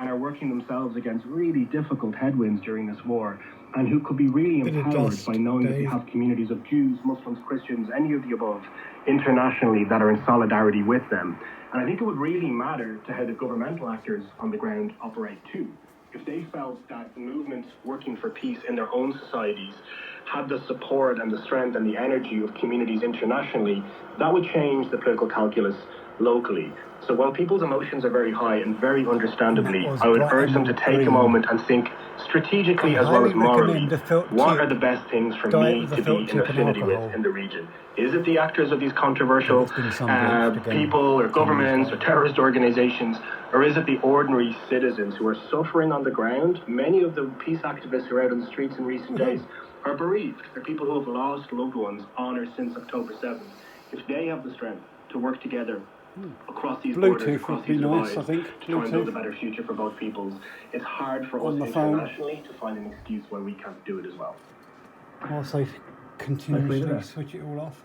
and are working themselves against really difficult headwinds during this war, and who could be really empowered by knowing that they have communities of Jews, Muslims, Christians, any of the above, internationally that are in solidarity with them. And I think it would really matter to how the governmental actors on the ground operate too. If they felt that the movement working for peace in their own societies had the support and the strength and the energy of communities internationally, that would change the political calculus locally. So while people's emotions are very high and very understandably, I would urge them to take a moment and think strategically as well as morally, what are the best things for me to be in affinity with in the region? Is it the actors of these controversial people or governments or terrorist organizations, or is it the ordinary citizens who are suffering on the ground? Many of the peace activists who are out on the streets in recent days are bereaved. They're people who have lost loved ones on or since October 7th. If they have the strength to work together across these borders, across these divides, to try and build a better future for both peoples, it's hard for us internationally to find an excuse why we can't do it as well. Whilst they continuously switch it all off.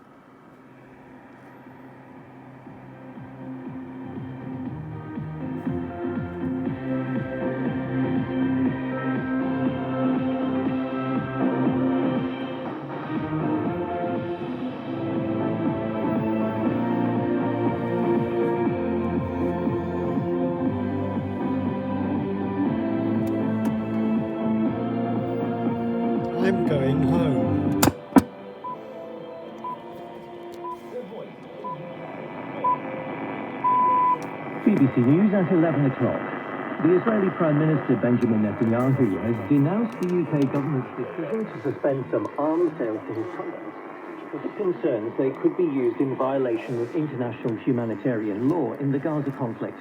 I'm going home. BBC News at 11 o'clock. The Israeli Prime Minister Benjamin Netanyahu has denounced the UK government's decision to suspend some arms sales to his colleagues with concerns they could be used in violation of international humanitarian law in the Gaza conflict.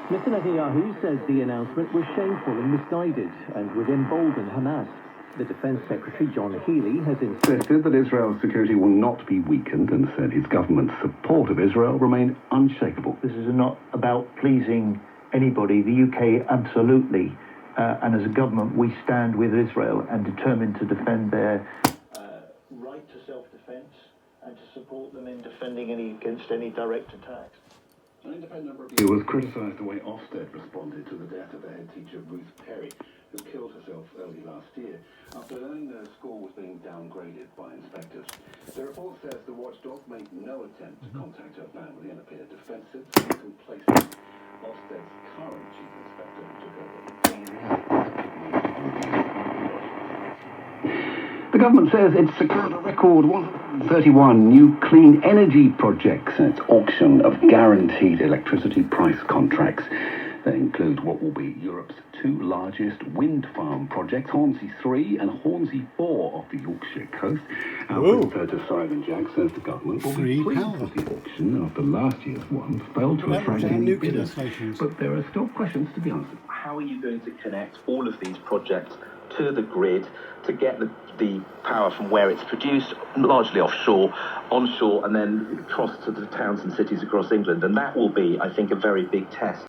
Mr. Netanyahu says the announcement was shameful and misguided and would embolden Hamas. The Defence Secretary John Healey has insisted that Israel's security will not be weakened and said his government's support of Israel remained unshakable. This is not about pleasing anybody. The UK absolutely, and as a government, we stand with Israel and determined to defend their right to self-defence and to support them in defending against any direct attacks. An independent review has criticised the way Ofsted responded to the death of the head teacher Ruth Perry, who killed herself early last year after learning that her school was being downgraded by inspectors. The report says the watchdog made no attempt to contact her family and appeared defensive and complacent. Ofsted's current chief inspector took over. The government says it's secured a record 131 new clean energy projects in its auction of guaranteed electricity price contracts. They include what will be Europe's two largest wind farm projects, Hornsea 3 and Hornsea 4 off the Yorkshire coast. Minister Simon Jack says the government will be pleased with the auction after last year's one failed to attract any bidders. But there are still questions to be answered. How are you going to connect all of these projects to the grid to get the power from where it's produced, largely offshore, onshore, and then across to the towns and cities across England? And that will be, I think, a very big test.